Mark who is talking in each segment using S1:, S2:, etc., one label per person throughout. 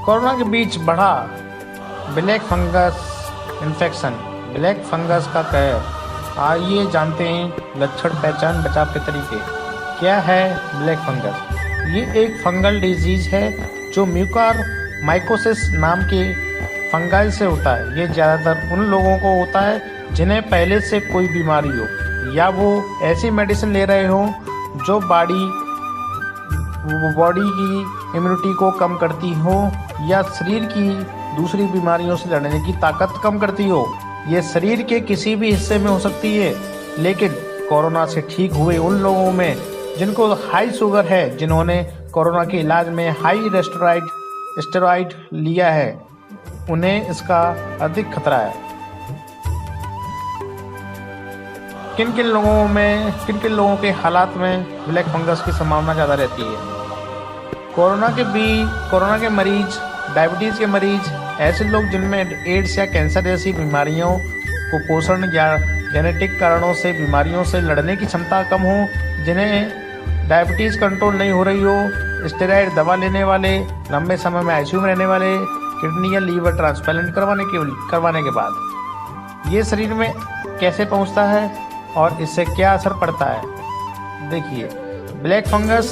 S1: Corona के बीच बढ़ा black fungus infection. Black fungus का कहर। आइए जानते हैं लक्षण, पहचान, बचाव के तरीके। क्या है ब्लैक फंगस? ये एक फंगल डिजीज है जो म्यूकर माइकोसिस नाम के फंगाई से होता है। ये ज़्यादातर उन लोगों को होता है जिन्हें पहले से कोई बीमारी हो या वो ऐसी मेडिसिन ले रहे हो जो बॉडी की इम्यूनिटी को कम करती हो या शरीर की दूसरी बीमारियों से लड़ने की ताकत कम करती हो। ये शरीर के किसी भी हिस्से में हो सकती है, लेकिन कोरोना से ठीक हुए उन लोगों में जिनको हाई शुगर है, जिन्होंने कोरोना के इलाज में हाई स्टेरॉइड लिया है, उन्हें इसका अधिक खतरा है। किन किन लोगों के हालात में ब्लैक फंगस की संभावना ज़्यादा रहती है? कोरोना के मरीज, डायबिटीज़ के मरीज, ऐसे लोग जिनमें एड्स या कैंसर जैसी बीमारियों, कुपोषण या जेनेटिक कारणों से बीमारियों से लड़ने की क्षमता कम हो, जिन्हें डायबिटीज़ कंट्रोल नहीं हो रही हो, स्टेरॉइड दवा लेने वाले, लंबे समय में आईसीयू में रहने वाले, किडनी या लीवर ट्रांसप्लांट करवाने के बाद ये शरीर में कैसे पहुंचता है और इससे क्या असर पड़ता है? देखिए, ब्लैक फंगस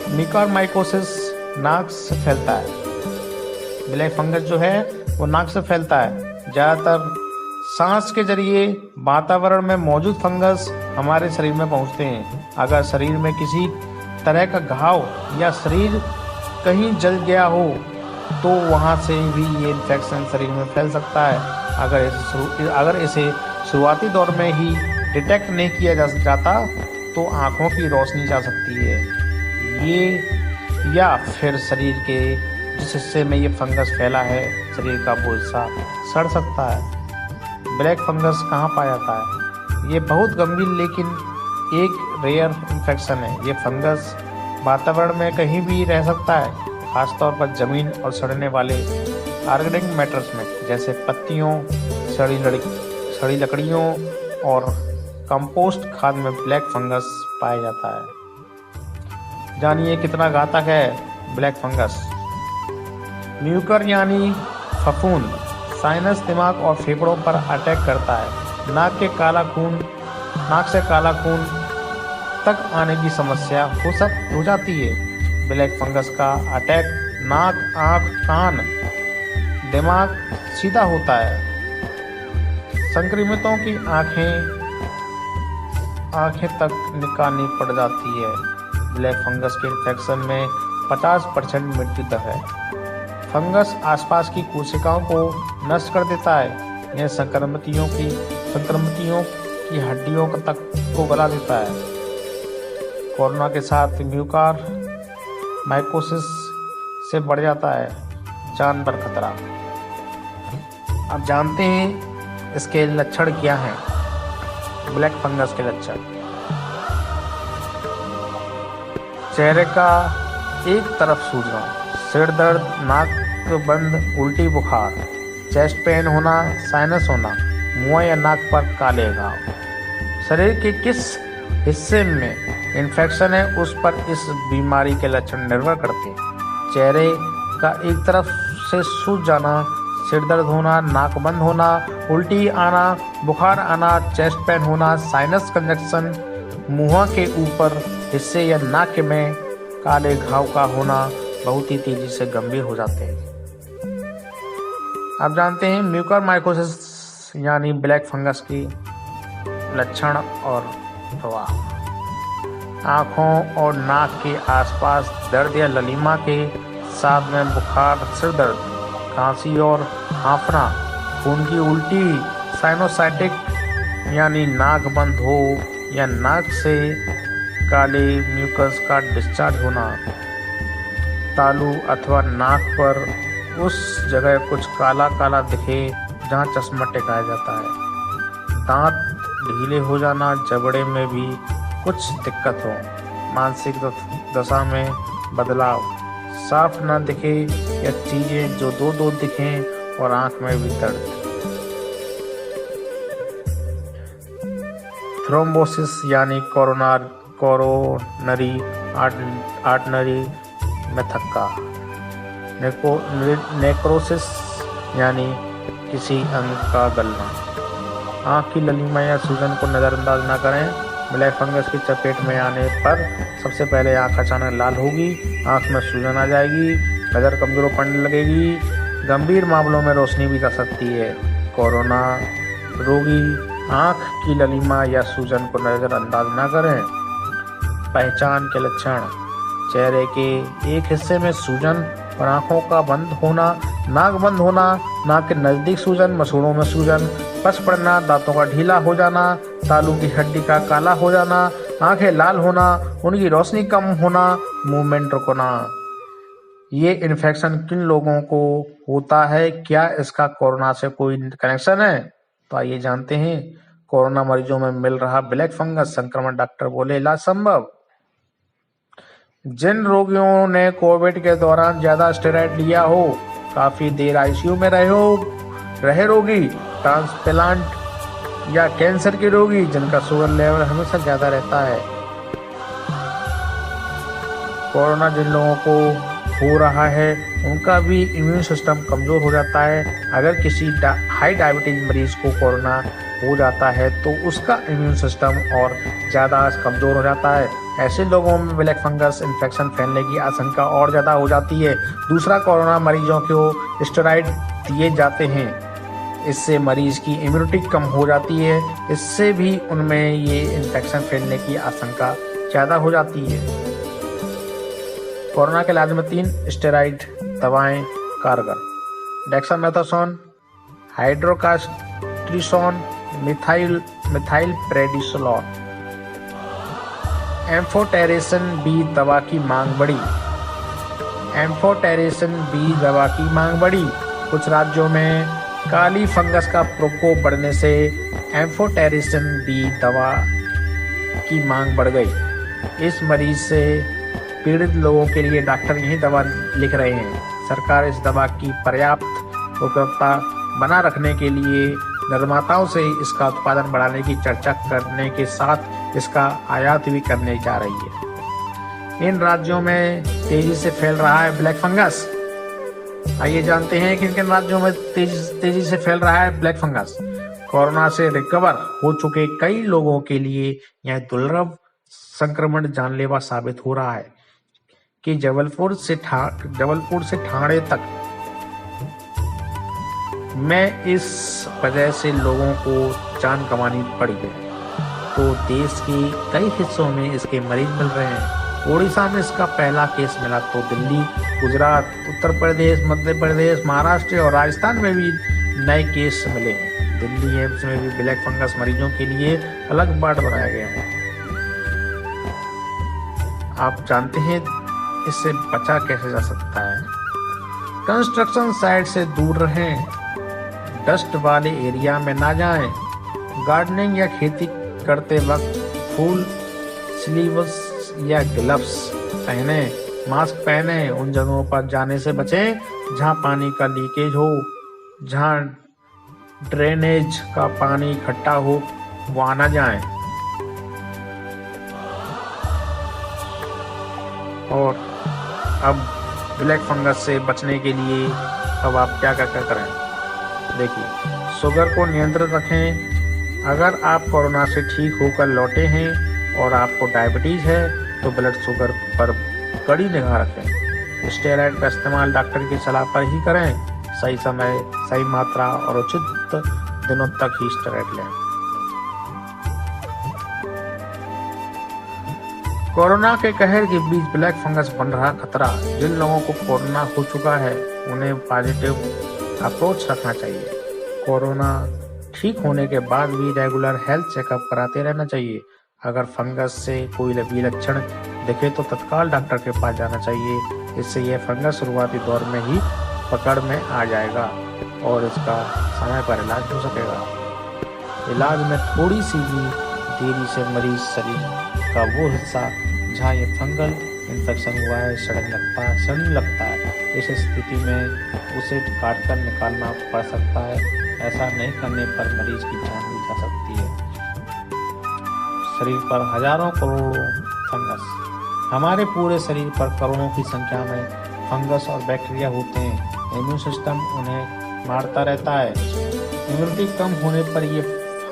S1: म्यूकरमाइकोसिस नाक से फैलता है। ब्लैक फंगस जो है वो नाक से फैलता है। ज़्यादातर सांस के जरिए वातावरण में मौजूद फंगस हमारे शरीर में पहुंचते हैं। अगर शरीर में किसी तरह का घाव या शरीर कहीं जल गया हो तो वहां से भी ये इन्फेक्शन शरीर में फैल सकता है। अगर इसे शुरुआती दौर में ही डिटेक्ट नहीं किया जाता तो आँखों की रोशनी जा सकती है, ये या फिर शरीर के जिस हिस्से में ये फंगस फैला है, शरीर का वो हिस्सा सड़ सकता है। ब्लैक फंगस कहाँ पाया जाता है? ये बहुत गंभीर लेकिन एक रेयर इन्फेक्शन है। ये फंगस वातावरण में कहीं भी रह सकता है, खासतौर पर जमीन और सड़ने वाले ऑर्गेनिक मैटर्स में, जैसे पत्तियों, सड़ी लकड़ियों और कंपोस्ट खाद में ब्लैक फंगस पाया जाता है। जानिए कितना घातक है ब्लैक फंगस। म्यूकर यानी फफूंद साइनस, दिमाग और फेफड़ों पर अटैक करता है। नाक से काला खून तक आने की समस्या हो जाती है। ब्लैक फंगस का अटैक नाक, आँख, कान, दिमाग सीधा होता है। संक्रमितों की आंखें तक निकालनी पड़ जाती है। ब्लैक फंगस के इन्फेक्शन में 50% मृत्यु दर है। फंगस आसपास की कोशिकाओं को नष्ट कर देता है। यह संक्रमितों की हड्डियों तक को गला देता है। कोरोना के साथ म्यूकर माइकोसिस से बढ़ जाता है जान पर खतरा। अब जानते हैं इसके लक्षण क्या हैं। ब्लैक फंगस के लक्षण: चेहरे का एक तरफ सूजना, सिर दर्द, नाक बंद, उल्टी, बुखार, चेस्ट पेन होना, साइनस होना, मुंह या नाक पर काले घाव। शरीर के किस हिस्से में इन्फेक्शन है उस पर इस बीमारी के लक्षण निर्भर करते हैं। चेहरे का एक तरफ से सूज जाना, सिर दर्द होना, नाक बंद होना, उल्टी आना, बुखार आना, चेस्ट पेन होना, साइनस कंजक्शन, मुंह के ऊपर हिस्से या नाक में काले घाव का होना बहुत ही तेजी से गंभीर हो जाते हैं। अब जानते हैं म्यूकरमाइकोसिस यानी ब्लैक फंगस की लक्षण और प्रभाव। आँखों और नाक के आसपास दर्द या ललीमा के साथ में बुखार, सिर दर्द, खांसी और हाँफना, खून की उल्टी, साइनोसाइटिक यानी नाक बंद हो या नाक से काले म्यूकस का डिस्चार्ज होना, तालू अथवा नाक पर उस जगह कुछ काला काला दिखे जहाँ चश्मा टिकाया जाता है, दांत ढीले हो जाना, जबड़े में भी कुछ दिक्कत हो, मानसिक दशा में बदलाव, साफ ना दिखे या चीजें जो दो दो दिखें और आंख में भी दर्द। थ्रोम्बोसिस यानी कोरोनरी आर्टरी में थक्का, नेक्रोसिस यानी किसी अंग का गलना। आँख की ललीमा या सूजन को नज़रअंदाज न करें। ब्लैक फंगस की चपेट में आने पर सबसे पहले आँख अचानक लाल होगी, आँख में सूजन आ जाएगी, नज़र कमजोर पड़ने लगेगी, गंभीर मामलों में रोशनी भी जा सकती है। कोरोना रोगी आँख की ललीमा या सूजन को नज़रअंदाज न करें। पहचान के लक्षण: चेहरे के एक हिस्से में सूजन और आँखों का बंद होना, नाक बंद होना, नाक के नज़दीक सूजन, मसूड़ों में सूजन, पस पड़ना, दांतों का ढीला हो जाना, तालू की हड्डी का काला हो जाना, आंखें लाल होना, उनकी रोशनी कम होना, मूवमेंट रुकना। ये इन्फेक्शन किन लोगों को होता है? क्या इसका कोरोना से कोई कनेक्शन है? तो आइए जानते हैं। कोरोना मरीजों में मिल रहा ब्लैक फंगस संक्रमण, डॉक्टर बोले इलाज संभव। जिन रोगियों ने कोविड के दौरान ज्यादा स्टेरॉइड लिया हो, काफी देर आईसीयू में रहे रोगी, ट्रांसप्लांट या कैंसर के रोगी जिनका शुगर लेवल हमेशा ज्यादा रहता है। कोरोना जिन लोगों को हो रहा है उनका भी इम्यून सिस्टम कमजोर हो जाता है। अगर किसी हाई डायबिटीज मरीज को कोरोना हो जाता है तो उसका इम्यून सिस्टम और ज़्यादा कमज़ोर हो जाता है। ऐसे लोगों में ब्लैक फंगस इन्फेक्शन फैलने की आशंका और ज़्यादा हो जाती है। दूसरा, कोरोना मरीजों को स्टेरॉइड दिए जाते हैं, इससे मरीज की इम्यूनिटी कम हो जाती है, इससे भी उनमें ये इन्फेक्शन फैलने की आशंका ज़्यादा हो जाती है। कोरोना के इलाज में 3 स्टेरॉइड दवाएं कारगर: dexamethasone, hydrocortisone, methyl prednisolone. Amphotericin B दवा की मांग बढ़ी। एम्फोटेरेसिन बी दवा की मांग बढ़ी। कुछ राज्यों में काली फंगस का प्रकोप बढ़ने से एम्फोटेरेसिन बी दवा की मांग बढ़ गई। इस मरीज से पीड़ित लोगों के लिए डॉक्टर यही दवा लिख रहे हैं। सरकार इस दवा की पर्याप्त उपलब्धता बना रखने के लिए निर्माताओं से इसका उत्पादन बढ़ाने की चर्चा करने के साथ इसका आयात भी करने जा रही है। इन राज्यों में तेजी से फैल रहा है ब्लैक फंगस। आइए जानते हैं कि किन राज्यों में तेजी से फैल रहा है ब्लैक फंगस। कोरोना से रिकवर हो चुके कई लोगों के लिए यह दुर्लभ संक्रमण जानलेवा साबित हो रहा है कि जबलपुर से ठाणे तक में इस वजह से लोगों को जान गंवानी पड़ी है, तो देश के कई हिस्सों में इसके मरीज मिल रहे हैं। ओडिशा में इसका पहला केस मिला तो दिल्ली, गुजरात, उत्तर प्रदेश, मध्य प्रदेश, महाराष्ट्र और राजस्थान में भी नए केस मिले हैं। दिल्ली एम्स में भी ब्लैक फंगस मरीजों के लिए अलग वार्ड बनाया गया है। आप जानते हैं इससे बचा कैसे जा सकता है? कंस्ट्रक्शन साइट से दूर रहें, डस्ट वाले एरिया में ना जाएं, गार्डनिंग या खेती करते वक्त फुल स्लीव्स या ग्लव्स पहने, मास्क पहने। उन जगहों पर जाने से बचें जहां पानी का लीकेज हो, जहां ड्रेनेज का पानी इकट्ठा हो, वहां ना जाएं। और अब ब्लैक फंगस से बचने के लिए अब आप क्या करें? देखिए, शुगर को नियंत्रित रखें। अगर आप कोरोना से ठीक होकर लौटे हैं और आपको डायबिटीज है तो ब्लड शुगर पर कड़ी निगाह रखें। स्टेरॉइड का इस्तेमाल डॉक्टर की सलाह पर ही करें। सही समय, सही मात्रा और उचित दिनों तक ही स्टेरॉइड लें। कोरोना के कहर के बीच ब्लैक फंगस बन रहा खतरा। जिन लोगों को कोरोना हो चुका है उन्हें पॉजिटिव अप्रोच रखना चाहिए। कोरोना ठीक होने के बाद भी रेगुलर हेल्थ चेकअप कराते रहना चाहिए। अगर फंगस से कोई भी लक्षण दिखे तो तत्काल डॉक्टर के पास जाना चाहिए। इससे यह फंगस शुरुआती दौर में ही पकड़ में आ जाएगा और इसका समय पर इलाज हो सकेगा। इलाज में थोड़ी सी भी देरी से मरीज शरीर का वो हिस्सा जहाँ ये फंगल इन्फेक्शन हुआ है सड़ने लगता है। इस स्थिति में उसे काट कर निकालना पड़ सकता है। ऐसा नहीं करने पर मरीज की जान भी जा सकती है। शरीर पर हजारों करोड़ों फंगस। हमारे पूरे शरीर पर करोड़ों की संख्या में फंगस और बैक्टीरिया होते हैं। इम्यून सिस्टम उन्हें मारता रहता है। इम्यूनिटी कम होने पर ये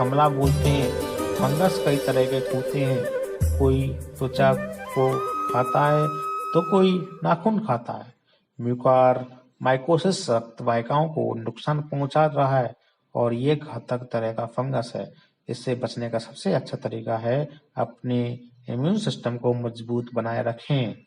S1: हमला बोलते हैं। फंगस कई तरह के होते हैं, कोई त्वचा को खाता है तो कोई नाखून खाता है। म्यूकार माइकोसिस रक्त वाहिकाओं को नुकसान पहुंचा रहा है और ये घातक तरह का फंगस है। इससे बचने का सबसे अच्छा तरीका है अपने इम्यून सिस्टम को मजबूत बनाए रखें।